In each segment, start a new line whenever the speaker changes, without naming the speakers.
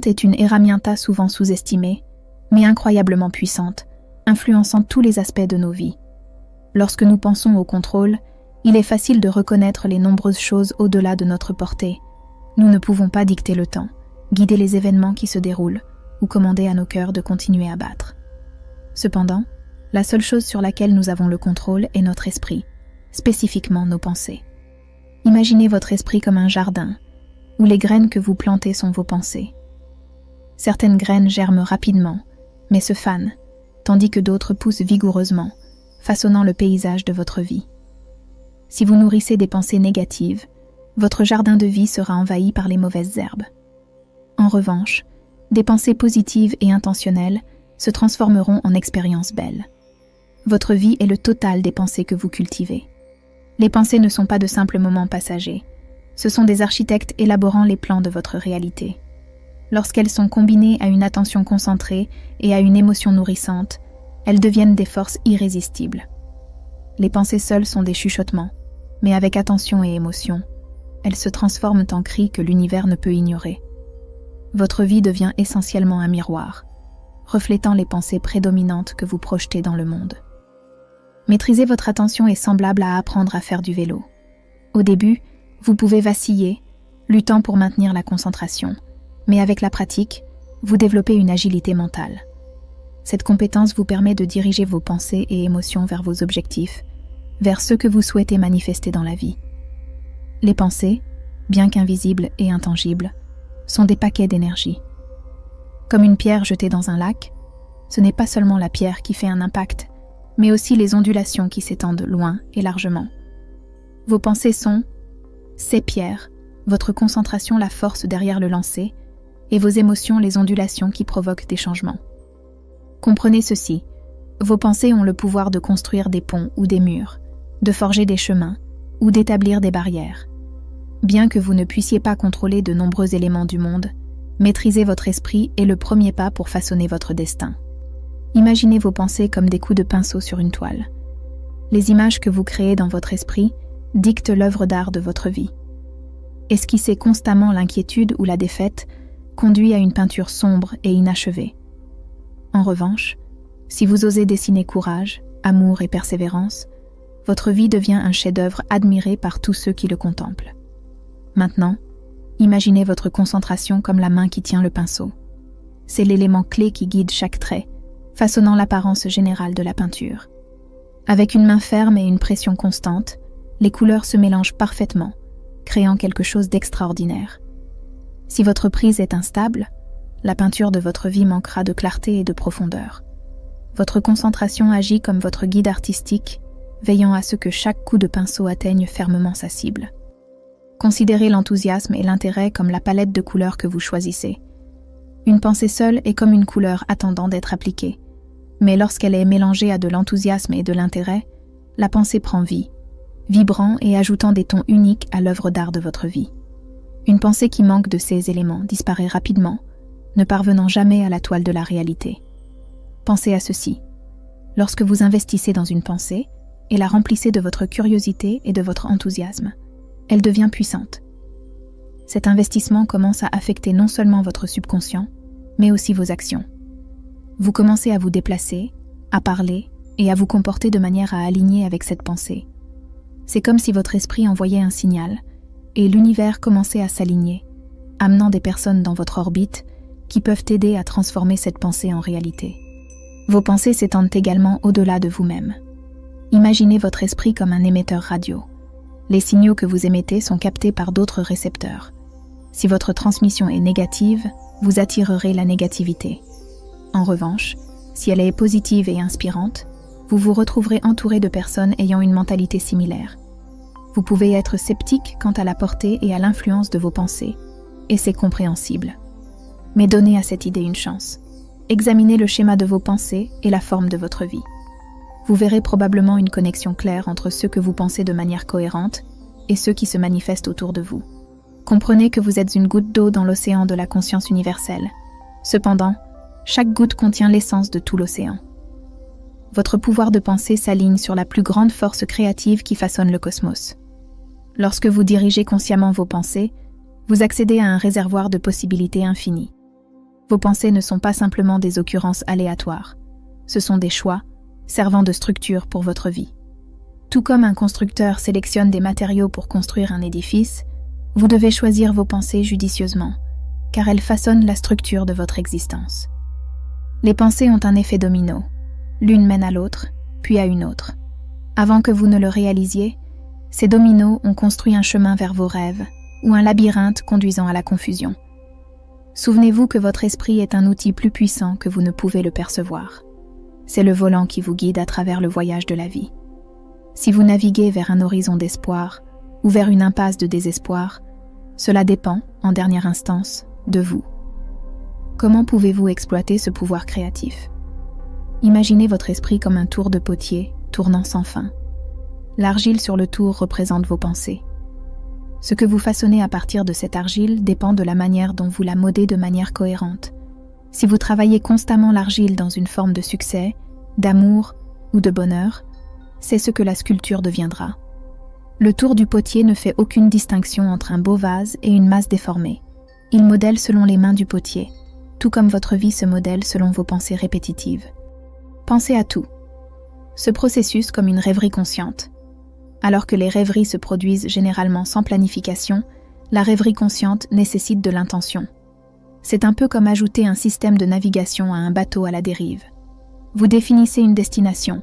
plante est une herramienta souvent sous-estimée, mais incroyablement puissante, influençant tous les aspects de nos vies. Lorsque nous pensons au contrôle, il est facile de reconnaître les nombreuses choses au-delà de notre portée. Nous ne pouvons pas dicter le temps, guider les événements qui se déroulent, ou commander à nos cœurs de continuer à battre. Cependant, la seule chose sur laquelle nous avons le contrôle est notre esprit, spécifiquement nos pensées. Imaginez votre esprit comme un jardin, où les graines que vous plantez sont vos pensées. Certaines graines germent rapidement, mais se fanent, tandis que d'autres poussent vigoureusement, façonnant le paysage de votre vie. Si vous nourrissez des pensées négatives, votre jardin de vie sera envahi par les mauvaises herbes. En revanche, des pensées positives et intentionnelles se transformeront en expériences belles. Votre vie est le total des pensées que vous cultivez. Les pensées ne sont pas de simples moments passagers. Ce sont des architectes élaborant les plans de votre réalité. Lorsqu'elles sont combinées à une attention concentrée et à une émotion nourrissante, elles deviennent des forces irrésistibles. Les pensées seules sont des chuchotements, mais avec attention et émotion, elles se transforment en cris que l'univers ne peut ignorer. Votre vie devient essentiellement un miroir, reflétant les pensées prédominantes que vous projetez dans le monde. Maîtriser votre attention est semblable à apprendre à faire du vélo. Au début, vous pouvez vaciller, luttant pour maintenir la concentration, mais avec la pratique, vous développez une agilité mentale. Cette compétence vous permet de diriger vos pensées et émotions vers vos objectifs, vers ce que vous souhaitez manifester dans la vie. Les pensées, bien qu'invisibles et intangibles, sont des paquets d'énergie. Comme une pierre jetée dans un lac, ce n'est pas seulement la pierre qui fait un impact, mais aussi les ondulations qui s'étendent loin et largement. Vos pensées sont, ces pierres, votre concentration la force derrière le lancer, et vos émotions les ondulations qui provoquent des changements. Comprenez ceci, vos pensées ont le pouvoir de construire des ponts ou des murs, de forger des chemins ou d'établir des barrières. Bien que vous ne puissiez pas contrôler de nombreux éléments du monde, maîtriser votre esprit est le premier pas pour façonner votre destin. Imaginez vos pensées comme des coups de pinceau sur une toile. Les images que vous créez dans votre esprit dictent l'œuvre d'art de votre vie. Esquisser constamment l'inquiétude ou la défaite conduit à une peinture sombre et inachevée. En revanche, si vous osez dessiner courage, amour et persévérance, votre vie devient un chef-d'œuvre admiré par tous ceux qui le contemplent. Maintenant, imaginez votre concentration comme la main qui tient le pinceau. C'est l'élément clé qui guide chaque trait, façonnant l'apparence générale de la peinture. Avec une main ferme et une pression constante, les couleurs se mélangent parfaitement, créant quelque chose d'extraordinaire. Si votre prise est instable, la peinture de votre vie manquera de clarté et de profondeur. Votre concentration agit comme votre guide artistique, veillant à ce que chaque coup de pinceau atteigne fermement sa cible. Considérez l'enthousiasme et l'intérêt comme la palette de couleurs que vous choisissez. Une pensée seule est comme une couleur attendant d'être appliquée, mais lorsqu'elle est mélangée à de l'enthousiasme et de l'intérêt, la pensée prend vie, vibrant et ajoutant des tons uniques à l'œuvre d'art de votre vie. Une pensée qui manque de ces éléments disparaît rapidement, ne parvenant jamais à la toile de la réalité. Pensez à ceci. Lorsque vous investissez dans une pensée et la remplissez de votre curiosité et de votre enthousiasme, elle devient puissante. Cet investissement commence à affecter non seulement votre subconscient, mais aussi vos actions. Vous commencez à vous déplacer, à parler et à vous comporter de manière à aligner avec cette pensée. C'est comme si votre esprit envoyait un signal et l'univers commençait à s'aligner, amenant des personnes dans votre orbite qui peuvent aider à transformer cette pensée en réalité. Vos pensées s'étendent également au-delà de vous-même. Imaginez votre esprit comme un émetteur radio. Les signaux que vous émettez sont captés par d'autres récepteurs. Si votre transmission est négative, vous attirerez la négativité. En revanche, si elle est positive et inspirante, vous vous retrouverez entouré de personnes ayant une mentalité similaire. Vous pouvez être sceptique quant à la portée et à l'influence de vos pensées, et c'est compréhensible. Mais donnez à cette idée une chance. Examinez le schéma de vos pensées et la forme de votre vie. Vous verrez probablement une connexion claire entre ceux que vous pensez de manière cohérente et ceux qui se manifestent autour de vous. Comprenez que vous êtes une goutte d'eau dans l'océan de la conscience universelle. Cependant, chaque goutte contient l'essence de tout l'océan. Votre pouvoir de pensée s'aligne sur la plus grande force créative qui façonne le cosmos. Lorsque vous dirigez consciemment vos pensées, vous accédez à un réservoir de possibilités infinies. Vos pensées ne sont pas simplement des occurrences aléatoires. Ce sont des choix, servant de structure pour votre vie. Tout comme un constructeur sélectionne des matériaux pour construire un édifice, vous devez choisir vos pensées judicieusement, car elles façonnent la structure de votre existence. Les pensées ont un effet domino. L'une mène à l'autre, puis à une autre. Avant que vous ne le réalisiez, ces dominos ont construit un chemin vers vos rêves, ou un labyrinthe conduisant à la confusion. Souvenez-vous que votre esprit est un outil plus puissant que vous ne pouvez le percevoir. C'est le volant qui vous guide à travers le voyage de la vie. Si vous naviguez vers un horizon d'espoir ou vers une impasse de désespoir, cela dépend, en dernière instance, de vous. Comment pouvez-vous exploiter ce pouvoir créatif? Imaginez votre esprit comme un tour de potier, tournant sans fin. L'argile sur le tour représente vos pensées. Ce que vous façonnez à partir de cette argile dépend de la manière dont vous la modez de manière cohérente. Si vous travaillez constamment l'argile dans une forme de succès, d'amour ou de bonheur, c'est ce que la sculpture deviendra. Le tour du potier ne fait aucune distinction entre un beau vase et une masse déformée. Il modèle selon les mains du potier, tout comme votre vie se modèle selon vos pensées répétitives. Pensez à tout. Ce processus comme une rêverie consciente. Alors que les rêveries se produisent généralement sans planification, la rêverie consciente nécessite de l'intention. C'est un peu comme ajouter un système de navigation à un bateau à la dérive. Vous définissez une destination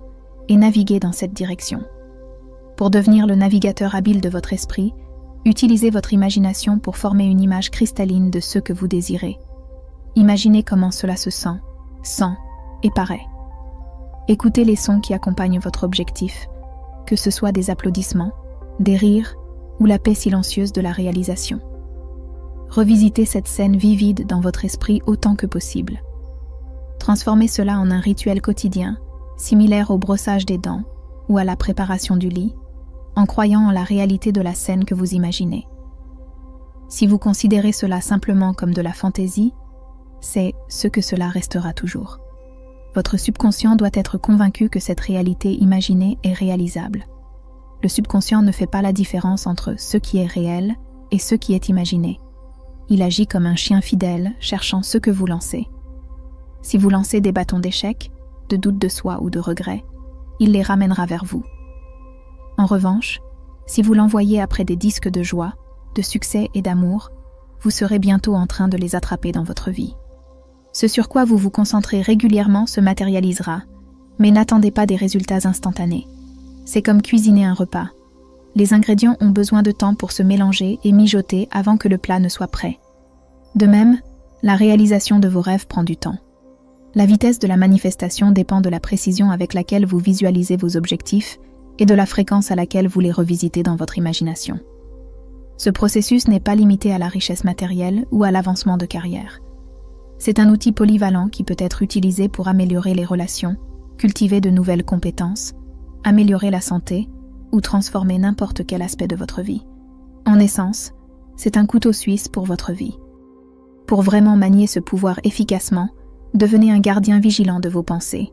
et naviguez dans cette direction. Pour devenir le navigateur habile de votre esprit, utilisez votre imagination pour former une image cristalline de ce que vous désirez. Imaginez comment cela se sent et paraît. Écoutez les sons qui accompagnent votre objectif, que ce soit des applaudissements, des rires ou la paix silencieuse de la réalisation. Revisitez cette scène vivide dans votre esprit autant que possible. Transformez cela en un rituel quotidien, similaire au brossage des dents ou à la préparation du lit, en croyant en la réalité de la scène que vous imaginez. Si vous considérez cela simplement comme de la fantaisie, c'est ce que cela restera toujours. Votre subconscient doit être convaincu que cette réalité imaginée est réalisable. Le subconscient ne fait pas la différence entre ce qui est réel et ce qui est imaginé. Il agit comme un chien fidèle cherchant ce que vous lancez. Si vous lancez des bâtons d'échec, de doute de soi ou de regret, il les ramènera vers vous. En revanche, si vous l'envoyez après des disques de joie, de succès et d'amour, vous serez bientôt en train de les attraper dans votre vie. Ce sur quoi vous vous concentrez régulièrement se matérialisera, mais n'attendez pas des résultats instantanés. C'est comme cuisiner un repas. Les ingrédients ont besoin de temps pour se mélanger et mijoter avant que le plat ne soit prêt. De même, la réalisation de vos rêves prend du temps. La vitesse de la manifestation dépend de la précision avec laquelle vous visualisez vos objectifs et de la fréquence à laquelle vous les revisitez dans votre imagination. Ce processus n'est pas limité à la richesse matérielle ou à l'avancement de carrière. C'est un outil polyvalent qui peut être utilisé pour améliorer les relations, cultiver de nouvelles compétences, améliorer la santé ou transformer n'importe quel aspect de votre vie. En essence, c'est un couteau suisse pour votre vie. Pour vraiment manier ce pouvoir efficacement, devenez un gardien vigilant de vos pensées.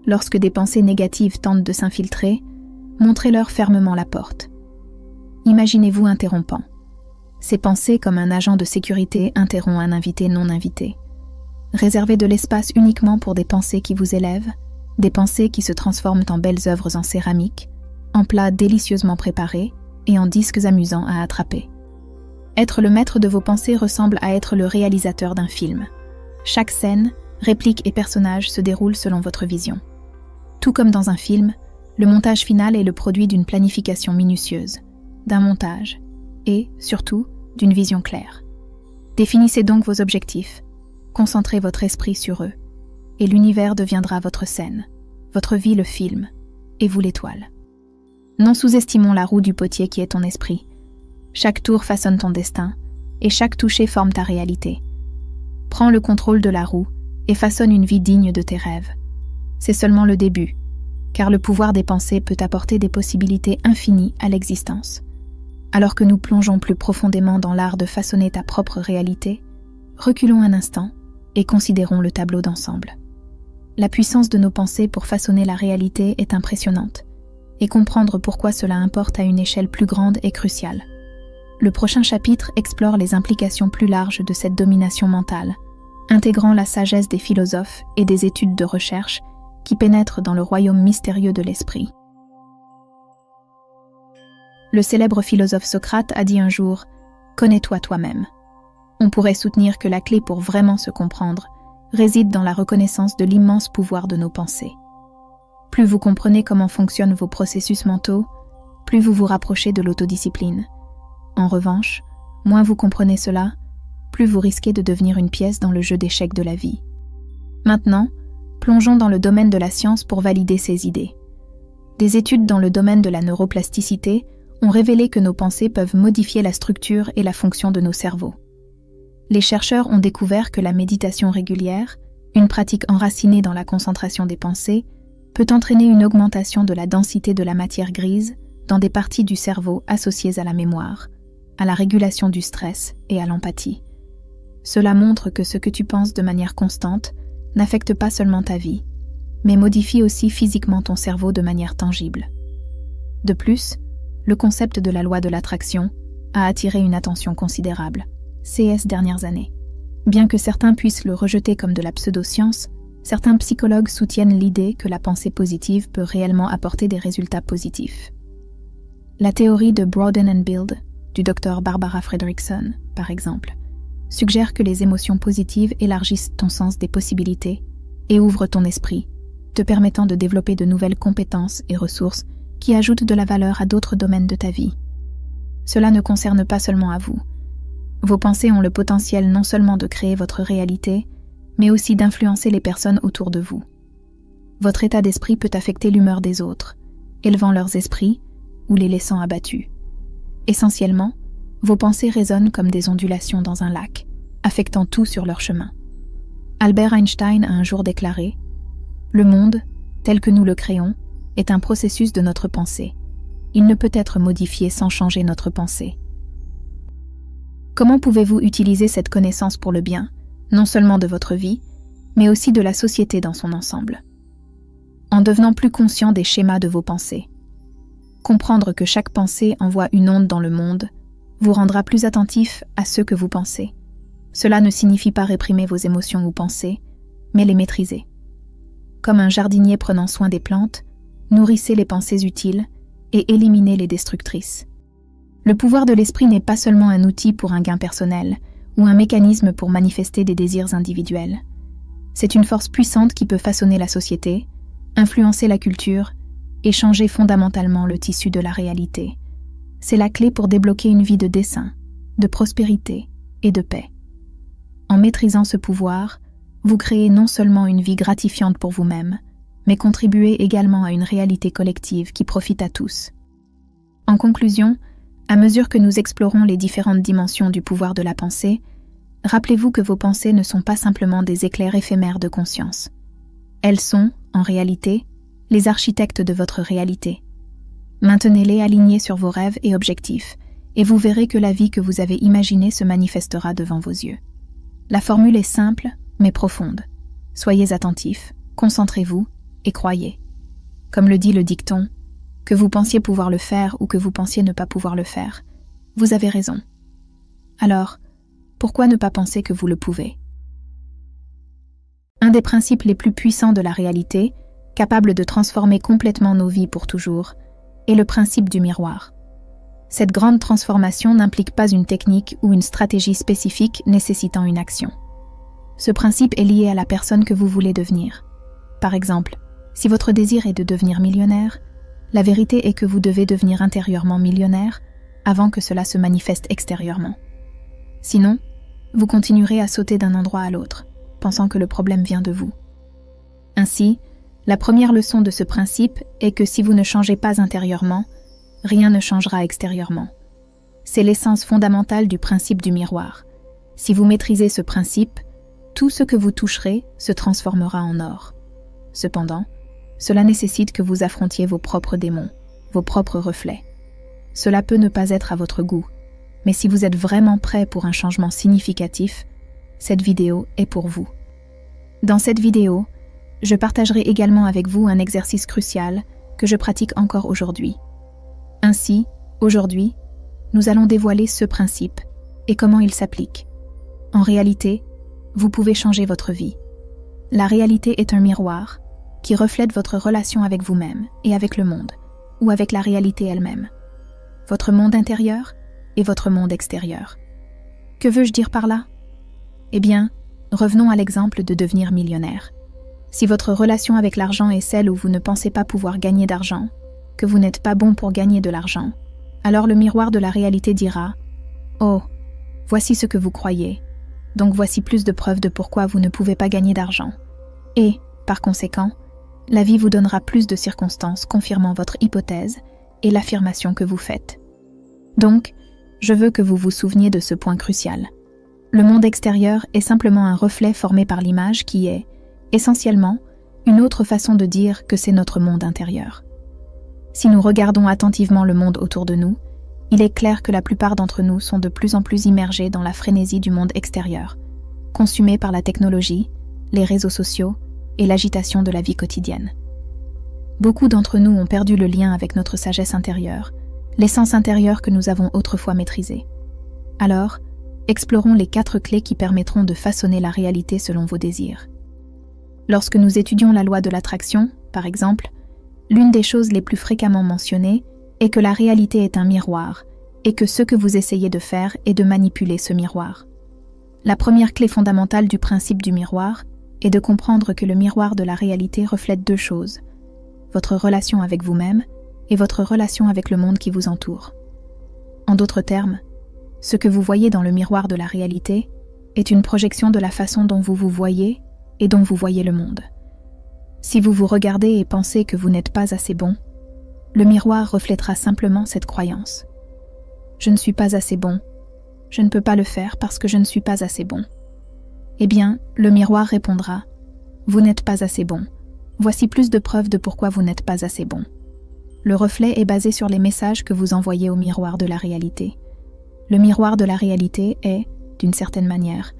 Lorsque des pensées négatives tentent de s'infiltrer, montrez-leur fermement la porte. Imaginez-vous interrompant. Ces pensées, comme un agent de sécurité, interrompt un invité non invité. Réservez de l'espace uniquement pour des pensées qui vous élèvent, des pensées qui se transforment en belles œuvres en céramique, en plats délicieusement préparés et en disques amusants à attraper. Être le maître de vos pensées ressemble à être le réalisateur d'un film. Chaque scène, réplique et personnage se déroulent selon votre vision. Tout comme dans un film, le montage final est le produit d'une planification minutieuse, d'un montage et, surtout, d'une vision claire. Définissez donc vos objectifs, concentrez votre esprit sur eux, et l'univers deviendra votre scène, votre vie le film, et vous l'étoile. Non sous-estimons la roue du potier qui est ton esprit. Chaque tour façonne ton destin, et chaque toucher forme ta réalité. Prends le contrôle de la roue et façonne une vie digne de tes rêves. C'est seulement le début, car le pouvoir des pensées peut apporter des possibilités infinies à l'existence. Alors que nous plongeons plus profondément dans l'art de façonner ta propre réalité, reculons un instant et considérons le tableau d'ensemble. La puissance de nos pensées pour façonner la réalité est impressionnante, et comprendre pourquoi cela importe à une échelle plus grande est crucial. Le prochain chapitre explore les implications plus larges de cette domination mentale, intégrant la sagesse des philosophes et des études de recherche qui pénètrent dans le royaume mystérieux de l'esprit. Le célèbre philosophe Socrate a dit un jour « Connais-toi toi-même ». On pourrait soutenir que la clé pour vraiment se comprendre réside dans la reconnaissance de l'immense pouvoir de nos pensées. Plus vous comprenez comment fonctionnent vos processus mentaux, plus vous vous rapprochez de l'autodiscipline. En revanche, moins vous comprenez cela, plus vous risquez de devenir une pièce dans le jeu d'échecs de la vie. Maintenant, plongeons dans le domaine de la science pour valider ces idées. Des études dans le domaine de la neuroplasticité ont révélé que nos pensées peuvent modifier la structure et la fonction de nos cerveaux. Les chercheurs ont découvert que la méditation régulière, une pratique enracinée dans la concentration des pensées, peut entraîner une augmentation de la densité de la matière grise dans des parties du cerveau associées à la mémoire, à la régulation du stress et à l'empathie. Cela montre que ce que tu penses de manière constante n'affecte pas seulement ta vie, mais modifie aussi physiquement ton cerveau de manière tangible. De plus, le concept de la loi de l'attraction a attiré une attention considérable ces dernières années. Bien que certains puissent le rejeter comme de la pseudo-science, certains psychologues soutiennent l'idée que la pensée positive peut réellement apporter des résultats positifs. La théorie de Broaden and Build, du Dr Barbara Fredrickson, par exemple, suggère que les émotions positives élargissent ton sens des possibilités et ouvrent ton esprit, te permettant de développer de nouvelles compétences et ressources qui ajoutent de la valeur à d'autres domaines de ta vie. Cela ne concerne pas seulement à vous. Vos pensées ont le potentiel non seulement de créer votre réalité, mais aussi d'influencer les personnes autour de vous. Votre état d'esprit peut affecter l'humeur des autres, élevant leurs esprits ou les laissant abattus. Essentiellement, vos pensées résonnent comme des ondulations dans un lac, affectant tout sur leur chemin. Albert Einstein a un jour déclaré « Le monde, tel que nous le créons, est un processus de notre pensée. Il ne peut être modifié sans changer notre pensée. » Comment pouvez-vous utiliser cette connaissance pour le bien, non seulement de votre vie, mais aussi de la société dans son ensemble? En devenant plus conscient des schémas de vos pensées. Comprendre que chaque pensée envoie une onde dans le monde vous rendra plus attentif à ce que vous pensez. Cela ne signifie pas réprimer vos émotions ou pensées, mais les maîtriser. Comme un jardinier prenant soin des plantes, nourrissez les pensées utiles et éliminez les destructrices. Le pouvoir de l'esprit n'est pas seulement un outil pour un gain personnel ou un mécanisme pour manifester des désirs individuels. C'est une force puissante qui peut façonner la société, influencer la culture et changer fondamentalement le tissu de la réalité. C'est la clé pour débloquer une vie de dessein, de prospérité et de paix. En maîtrisant ce pouvoir, vous créez non seulement une vie gratifiante pour vous-même, mais contribuez également à une réalité collective qui profite à tous. En conclusion, à mesure que nous explorons les différentes dimensions du pouvoir de la pensée, rappelez-vous que vos pensées ne sont pas simplement des éclairs éphémères de conscience. Elles sont, en réalité, les architectes de votre réalité. Maintenez-les alignés sur vos rêves et objectifs, et vous verrez que la vie que vous avez imaginée se manifestera devant vos yeux. La formule est simple, mais profonde. Soyez attentifs, concentrez-vous et croyez. Comme le dit le dicton, que vous pensiez pouvoir le faire ou que vous pensiez ne pas pouvoir le faire, vous avez raison. Alors, pourquoi ne pas penser que vous le pouvez? Un des principes les plus puissants de la réalité, capable de transformer complètement nos vies pour toujours, est le principe du miroir. Cette grande transformation n'implique pas une technique ou une stratégie spécifique nécessitant une action. Ce principe est lié à la personne que vous voulez devenir. Par exemple, si votre désir est de devenir millionnaire, la vérité est que vous devez devenir intérieurement millionnaire avant que cela se manifeste extérieurement. Sinon, vous continuerez à sauter d'un endroit à l'autre, pensant que le problème vient de vous. Ainsi, la première leçon de ce principe est que si vous ne changez pas intérieurement, rien ne changera extérieurement. C'est l'essence fondamentale du principe du miroir. Si vous maîtrisez ce principe, tout ce que vous toucherez se transformera en or. Cependant, cela nécessite que vous affrontiez vos propres démons, vos propres reflets. Cela peut ne pas être à votre goût, mais si vous êtes vraiment prêt pour un changement significatif, cette vidéo est pour vous. Dans cette vidéo, je partagerai également avec vous un exercice crucial que je pratique encore aujourd'hui. Ainsi, aujourd'hui, nous allons dévoiler ce principe et comment il s'applique. En réalité, vous pouvez changer votre vie. La réalité est un miroir qui reflète votre relation avec vous-même et avec le monde, ou avec la réalité elle-même. Votre monde intérieur et votre monde extérieur. Que veux-je dire par là? Eh bien, revenons à l'exemple de devenir millionnaire. Si votre relation avec l'argent est celle où vous ne pensez pas pouvoir gagner d'argent, que vous n'êtes pas bon pour gagner de l'argent, alors le miroir de la réalité dira « Oh, voici ce que vous croyez, donc voici plus de preuves de pourquoi vous ne pouvez pas gagner d'argent. » Et, par conséquent, la vie vous donnera plus de circonstances confirmant votre hypothèse et l'affirmation que vous faites. Donc, je veux que vous vous souveniez de ce point crucial. Le monde extérieur est simplement un reflet formé par l'image qui est, essentiellement, une autre façon de dire que c'est notre monde intérieur. Si nous regardons attentivement le monde autour de nous, il est clair que la plupart d'entre nous sont de plus en plus immergés dans la frénésie du monde extérieur, consumés par la technologie, les réseaux sociaux et l'agitation de la vie quotidienne. Beaucoup d'entre nous ont perdu le lien avec notre sagesse intérieure, l'essence intérieure que nous avons autrefois maîtrisée. Alors, explorons les 4 clés qui permettront de façonner la réalité selon vos désirs. Lorsque nous étudions la loi de l'attraction, par exemple, l'une des choses les plus fréquemment mentionnées est que la réalité est un miroir et que ce que vous essayez de faire est de manipuler ce miroir. La première clé fondamentale du principe du miroir est de comprendre que le miroir de la réalité reflète 2 choses, votre relation avec vous-même et votre relation avec le monde qui vous entoure. En d'autres termes, ce que vous voyez dans le miroir de la réalité est une projection de la façon dont vous vous voyez et dont vous voyez le monde. Si vous vous regardez et pensez que vous n'êtes pas assez bon, le miroir reflètera simplement cette croyance. Je ne suis pas assez bon. Je ne peux pas le faire parce que je ne suis pas assez bon. Eh bien, le miroir répondra « Vous n'êtes pas assez bon. Voici plus de preuves de pourquoi vous n'êtes pas assez bon. » Le reflet est basé sur les messages que vous envoyez au miroir de la réalité. Le miroir de la réalité est, d'une certaine manière,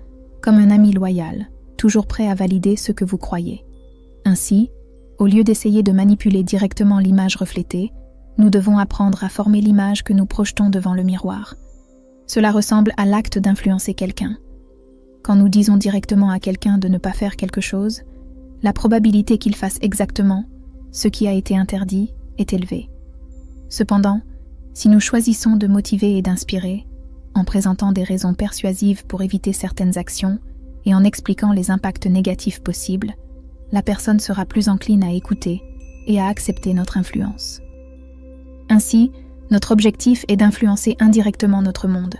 comme un ami loyal, toujours prêt à valider ce que vous croyez. Ainsi, au lieu d'essayer de manipuler directement l'image reflétée, nous devons apprendre à former l'image que nous projetons devant le miroir. Cela ressemble à l'acte d'influencer quelqu'un. Quand nous disons directement à quelqu'un de ne pas faire quelque chose, la probabilité qu'il fasse exactement ce qui a été interdit est élevée. Cependant, si nous choisissons de motiver et d'inspirer, en présentant des raisons persuasives pour éviter certaines actions et en expliquant les impacts négatifs possibles, la personne sera plus encline à écouter et à accepter notre influence. Ainsi, notre objectif est d'influencer indirectement notre monde.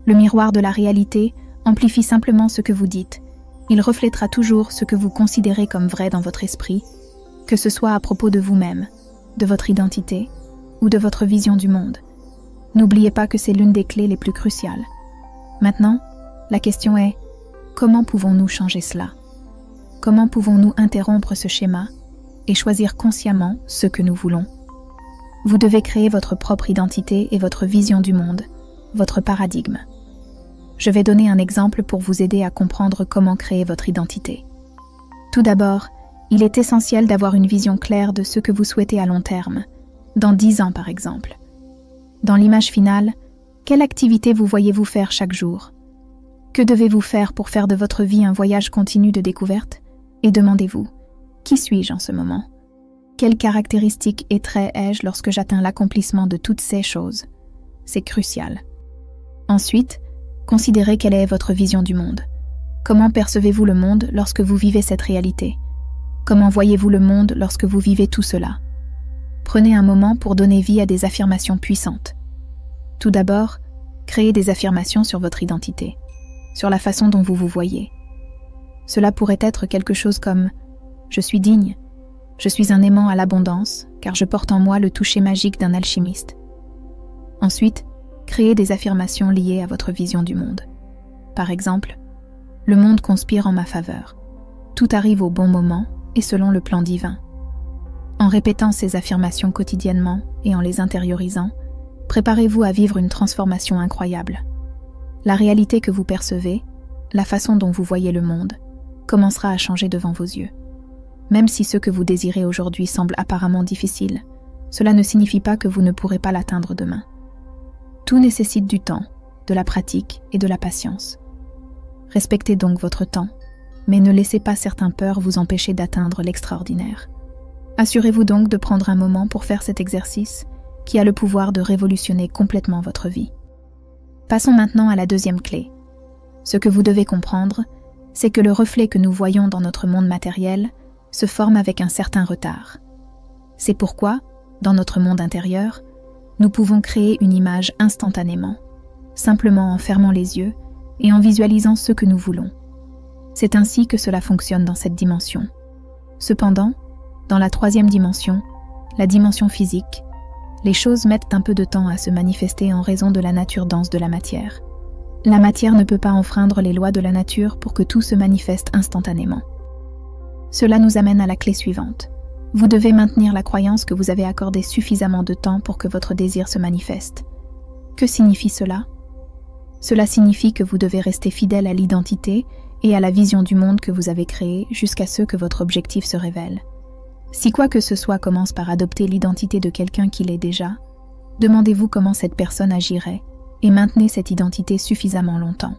Le miroir de la réalité amplifie simplement ce que vous dites. Il reflètera toujours ce que vous considérez comme vrai dans votre esprit, que ce soit à propos de vous-même, de votre identité ou de votre vision du monde. N'oubliez pas que c'est l'une des clés les plus cruciales. Maintenant, la question est, comment pouvons-nous changer cela? Comment pouvons-nous interrompre ce schéma et choisir consciemment ce que nous voulons? Vous devez créer votre propre identité et votre vision du monde, votre paradigme. Je vais donner un exemple pour vous aider à comprendre comment créer votre identité. Tout d'abord, il est essentiel d'avoir une vision claire de ce que vous souhaitez à long terme, dans 10 ans par exemple. Dans l'image finale, quelle activité vous voyez-vous faire chaque jour? Que devez-vous faire pour faire de votre vie un voyage continu de découverte? Et demandez-vous, qui suis-je en ce moment? Quelles caractéristiques et traits ai-je lorsque j'atteins l'accomplissement de toutes ces choses? C'est crucial. Ensuite, considérez quelle est votre vision du monde. Comment percevez-vous le monde lorsque vous vivez cette réalité? Comment voyez-vous le monde lorsque vous vivez tout cela? Prenez un moment pour donner vie à des affirmations puissantes. Tout d'abord, créez des affirmations sur votre identité, sur la façon dont vous vous voyez. Cela pourrait être quelque chose comme « Je suis digne »,« Je suis un aimant à l'abondance, car je porte en moi le toucher magique d'un alchimiste ». Ensuite, créez des affirmations liées à votre vision du monde. Par exemple, « Le monde conspire en ma faveur. Tout arrive au bon moment et selon le plan divin ». En répétant ces affirmations quotidiennement et en les intériorisant, préparez-vous à vivre une transformation incroyable. La réalité que vous percevez, la façon dont vous voyez le monde, commencera à changer devant vos yeux. Même si ce que vous désirez aujourd'hui semble apparemment difficile, cela ne signifie pas que vous ne pourrez pas l'atteindre demain. Tout nécessite du temps, de la pratique et de la patience. Respectez donc votre temps, mais ne laissez pas certaines peurs vous empêcher d'atteindre l'extraordinaire. Assurez-vous donc de prendre un moment pour faire cet exercice qui a le pouvoir de révolutionner complètement votre vie. Passons maintenant à la deuxième clé. Ce que vous devez comprendre, c'est que le reflet que nous voyons dans notre monde matériel se forme avec un certain retard. C'est pourquoi, dans notre monde intérieur, nous pouvons créer une image instantanément, simplement en fermant les yeux et en visualisant ce que nous voulons. C'est ainsi que cela fonctionne dans cette dimension. Cependant, dans la troisième dimension, la dimension physique, les choses mettent un peu de temps à se manifester en raison de la nature dense de la matière. La matière ne peut pas enfreindre les lois de la nature pour que tout se manifeste instantanément. Cela nous amène à la clé suivante. Vous devez maintenir la croyance que vous avez accordé suffisamment de temps pour que votre désir se manifeste. Que signifie cela ? Cela signifie que vous devez rester fidèle à l'identité et à la vision du monde que vous avez créé jusqu'à ce que votre objectif se révèle. Si quoi que ce soit commence par adopter l'identité de quelqu'un qui l'est déjà, demandez-vous comment cette personne agirait et maintenez cette identité suffisamment longtemps.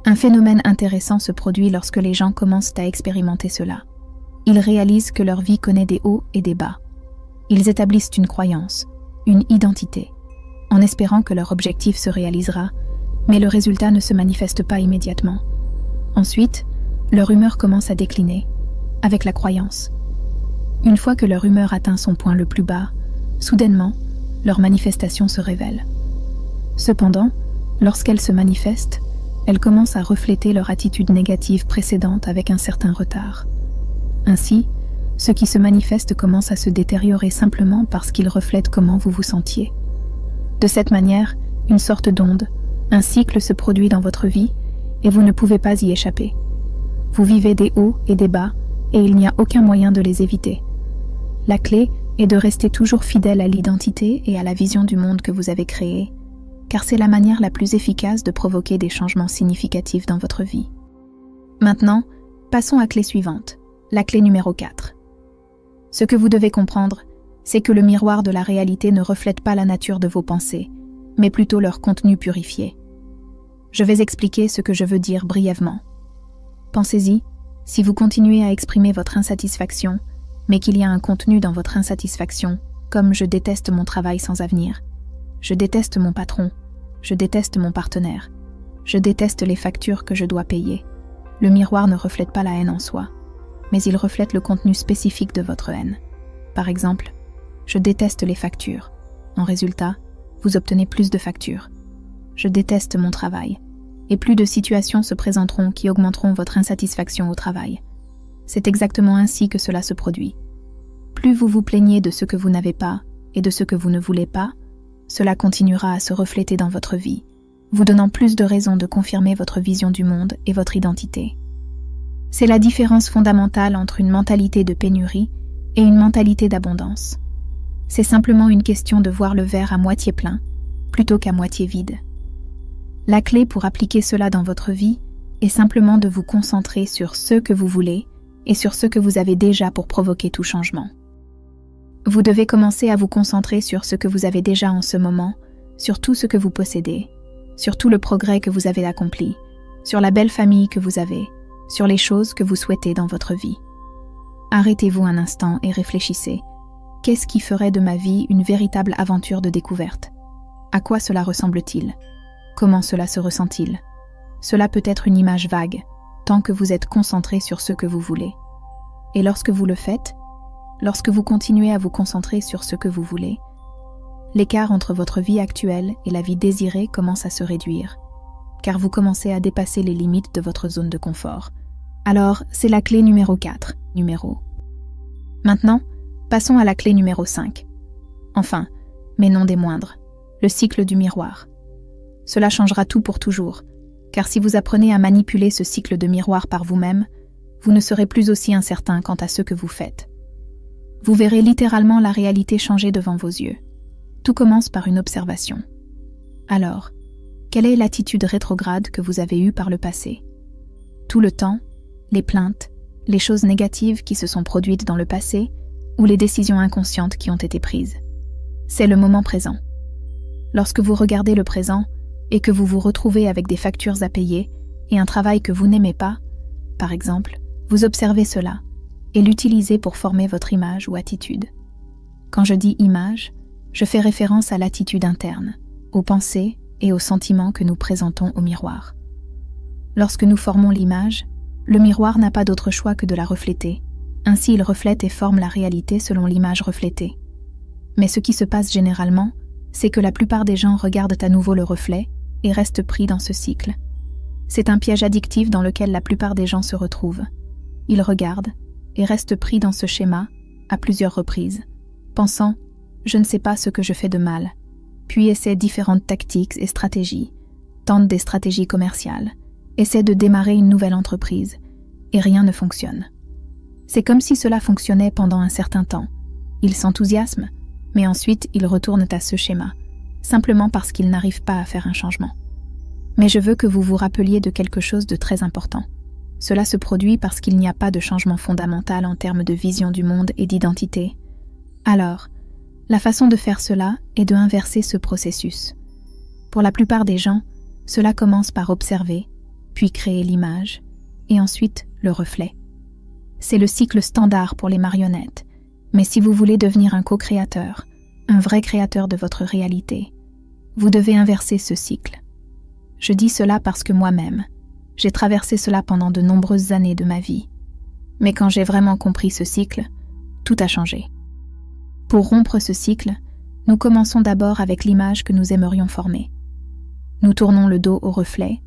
Un phénomène intéressant se produit lorsque les gens commencent à expérimenter cela. Ils réalisent que leur vie connaît des hauts et des bas. Ils établissent une croyance, une identité, en espérant que leur objectif se réalisera, mais le résultat ne se manifeste pas immédiatement. Ensuite, leur humeur commence à décliner, avec la croyance. Une fois que leur humeur atteint son point le plus bas, soudainement, leur manifestation se révèle. Cependant, lorsqu'elles se manifestent, elles commencent à refléter leur attitude négative précédente avec un certain retard. Ainsi, ce qui se manifeste commence à se détériorer simplement parce qu'il reflète comment vous vous sentiez. De cette manière, une sorte d'onde, un cycle se produit dans votre vie et vous ne pouvez pas y échapper. Vous vivez des hauts et des bas et il n'y a aucun moyen de les éviter. La clé est de rester toujours fidèle à l'identité et à la vision du monde que vous avez créé, car c'est la manière la plus efficace de provoquer des changements significatifs dans votre vie. Maintenant, passons à la clé suivante, la clé numéro 4. Ce que vous devez comprendre, c'est que le miroir de la réalité ne reflète pas la nature de vos pensées, mais plutôt leur contenu purifié. Je vais expliquer ce que je veux dire brièvement. Pensez-y, si vous continuez à exprimer votre insatisfaction, mais qu'il y a un contenu dans votre insatisfaction, comme « je déteste mon travail sans avenir »,« je déteste mon patron »,« je déteste mon partenaire »,« je déteste les factures que je dois payer », le miroir ne reflète pas la haine en soi, mais il reflète le contenu spécifique de votre haine. Par exemple, « je déteste les factures ». En résultat, vous obtenez plus de factures. « Je déteste mon travail ». Et plus de situations se présenteront qui augmenteront votre insatisfaction au travail. C'est exactement ainsi que cela se produit. Plus vous vous plaignez de ce que vous n'avez pas et de ce que vous ne voulez pas, cela continuera à se refléter dans votre vie, vous donnant plus de raisons de confirmer votre vision du monde et votre identité. C'est la différence fondamentale entre une mentalité de pénurie et une mentalité d'abondance. C'est simplement une question de voir le verre à moitié plein plutôt qu'à moitié vide. La clé pour appliquer cela dans votre vie est simplement de vous concentrer sur ce que vous voulez et sur ce que vous avez déjà pour provoquer tout changement. Vous devez commencer à vous concentrer sur ce que vous avez déjà en ce moment, sur tout ce que vous possédez, sur tout le progrès que vous avez accompli, sur la belle famille que vous avez, sur les choses que vous souhaitez dans votre vie. Arrêtez-vous un instant et réfléchissez. Qu'est-ce qui ferait de ma vie une véritable aventure de découverte ? À quoi cela ressemble-t-il ? Comment cela se ressent-il ? Cela peut être une image vague, tant que vous êtes concentré sur ce que vous voulez. Et lorsque vous le faites, lorsque vous continuez à vous concentrer sur ce que vous voulez, l'écart entre votre vie actuelle et la vie désirée commence à se réduire, car vous commencez à dépasser les limites de votre zone de confort. Alors, c'est la clé numéro 4, numéro. Maintenant, passons à la clé numéro 5. Enfin, mais non des moindres, le cycle du miroir. Cela changera tout pour toujours, car si vous apprenez à manipuler ce cycle de miroir par vous-même, vous ne serez plus aussi incertain quant à ce que vous faites. Vous verrez littéralement la réalité changer devant vos yeux. Tout commence par une observation. Alors, quelle est l'attitude rétrograde que vous avez eue par le passé ? Tout le temps, les plaintes, les choses négatives qui se sont produites dans le passé ou les décisions inconscientes qui ont été prises. C'est le moment présent. Lorsque vous regardez le présent, et que vous vous retrouvez avec des factures à payer, et un travail que vous n'aimez pas, par exemple, vous observez cela et l'utilisez pour former votre image ou attitude. Quand je dis image, je fais référence à l'attitude interne, aux pensées et aux sentiments que nous présentons au miroir. Lorsque nous formons l'image, le miroir n'a pas d'autre choix que de la refléter. Ainsi, il reflète et forme la réalité selon l'image reflétée. Mais ce qui se passe généralement, c'est que la plupart des gens regardent à nouveau le reflet et restent pris dans ce cycle. C'est un piège addictif dans lequel la plupart des gens se retrouvent. Ils regardent et restent pris dans ce schéma à plusieurs reprises, pensant « je ne sais pas ce que je fais de mal », puis essaient différentes tactiques et stratégies, tentent des stratégies commerciales, essaient de démarrer une nouvelle entreprise, et rien ne fonctionne. C'est comme si cela fonctionnait pendant un certain temps. Ils s'enthousiasment, mais ensuite ils retournent à ce schéma, simplement parce qu'ils n'arrivent pas à faire un changement. Mais je veux que vous vous rappeliez de quelque chose de très important. Cela se produit parce qu'il n'y a pas de changement fondamental en termes de vision du monde et d'identité. Alors, la façon de faire cela est de inverser ce processus. Pour la plupart des gens, cela commence par observer, puis créer l'image, et ensuite le reflet. C'est le cycle standard pour les marionnettes, mais si vous voulez devenir un co-créateur, un vrai créateur de votre réalité, vous devez inverser ce cycle. Je dis cela parce que moi-même, j'ai traversé cela pendant de nombreuses années de ma vie. Mais quand j'ai vraiment compris ce cycle, tout a changé. Pour rompre ce cycle, nous commençons d'abord avec l'image que nous aimerions former. Nous tournons le dos au reflet,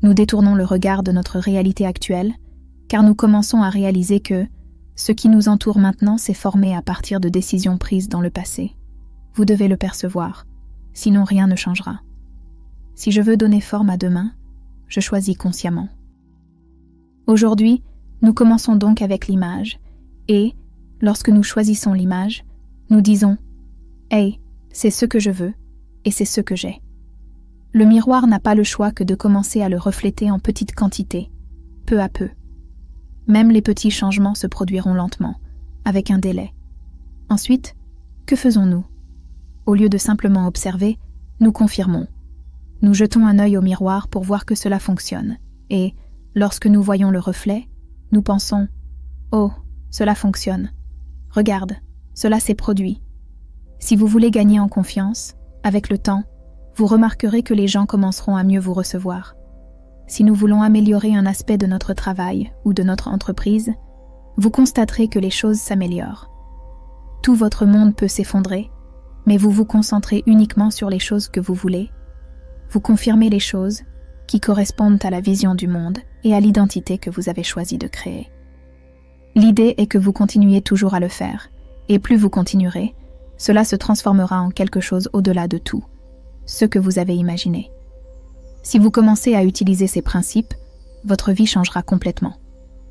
nous détournons le regard de notre réalité actuelle, car nous commençons à réaliser que ce qui nous entoure maintenant s'est formé à partir de décisions prises dans le passé. Vous devez le percevoir, sinon rien ne changera. Si je veux donner forme à demain, je choisis consciemment. Aujourd'hui, nous commençons donc avec l'image, et, lorsque nous choisissons l'image, nous disons « Hey, c'est ce que je veux, et c'est ce que j'ai ». Le miroir n'a pas le choix que de commencer à le refléter en petite quantité, peu à peu. Même les petits changements se produiront lentement, avec un délai. Ensuite, que faisons-nous? Au lieu de simplement observer, nous confirmons. Nous jetons un œil au miroir pour voir que cela fonctionne, et, lorsque nous voyons le reflet, nous pensons « Oh, cela fonctionne. Regarde, cela s'est produit. » Si vous voulez gagner en confiance, avec le temps, vous remarquerez que les gens commenceront à mieux vous recevoir. Si nous voulons améliorer un aspect de notre travail ou de notre entreprise, vous constaterez que les choses s'améliorent. Tout votre monde peut s'effondrer, mais vous vous concentrez uniquement sur les choses que vous voulez. Vous confirmez les choses qui correspondent à la vision du monde et à l'identité que vous avez choisi de créer. L'idée est que vous continuiez toujours à le faire, et plus vous continuerez, cela se transformera en quelque chose au-delà de tout, ce que vous avez imaginé. Si vous commencez à utiliser ces principes, votre vie changera complètement.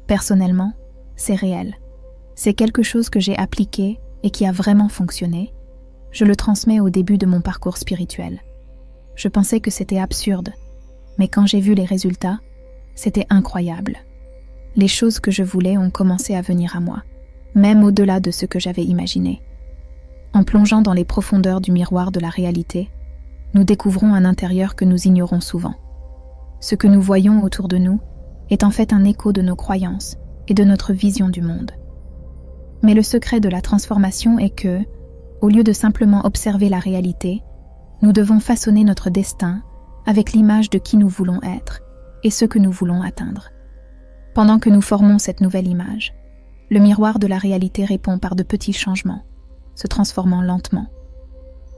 Personnellement, c'est réel. C'est quelque chose que j'ai appliqué et qui a vraiment fonctionné. Je le transmets au début de mon parcours spirituel. Je pensais que c'était absurde, mais quand j'ai vu les résultats, c'était incroyable. Les choses que je voulais ont commencé à venir à moi, même au-delà de ce que j'avais imaginé. En plongeant dans les profondeurs du miroir de la réalité, nous découvrons un intérieur que nous ignorons souvent. Ce que nous voyons autour de nous est en fait un écho de nos croyances et de notre vision du monde. Mais le secret de la transformation est que, au lieu de simplement observer la réalité, nous devons façonner notre destin avec l'image de qui nous voulons être et ce que nous voulons atteindre. Pendant que nous formons cette nouvelle image, le miroir de la réalité répond par de petits changements, se transformant lentement.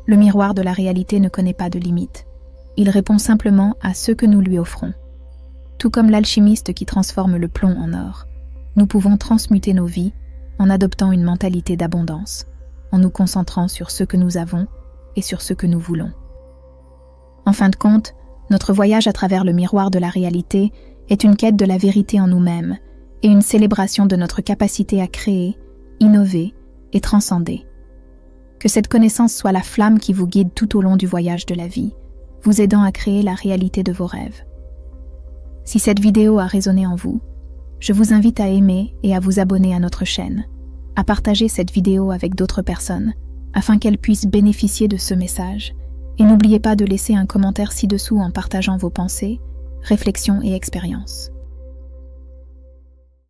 Le miroir de la réalité ne connaît pas de limites. Il répond simplement à ce que nous lui offrons. Tout comme l'alchimiste qui transforme le plomb en or, nous pouvons transmuter nos vies en adoptant une mentalité d'abondance, en nous concentrant sur ce que nous avons et sur ce que nous voulons. En fin de compte, notre voyage à travers le miroir de la réalité est une quête de la vérité en nous-mêmes et une célébration de notre capacité à créer, innover et transcender. Que cette connaissance soit la flamme qui vous guide tout au long du voyage de la vie, vous aidant à créer la réalité de vos rêves. Si cette vidéo a résonné en vous, je vous invite à aimer et à vous abonner à notre chaîne, à partager cette vidéo avec d'autres personnes, afin qu'elles puissent bénéficier de ce message. Et n'oubliez pas de laisser un commentaire ci-dessous en partageant vos pensées réflexion et expérience.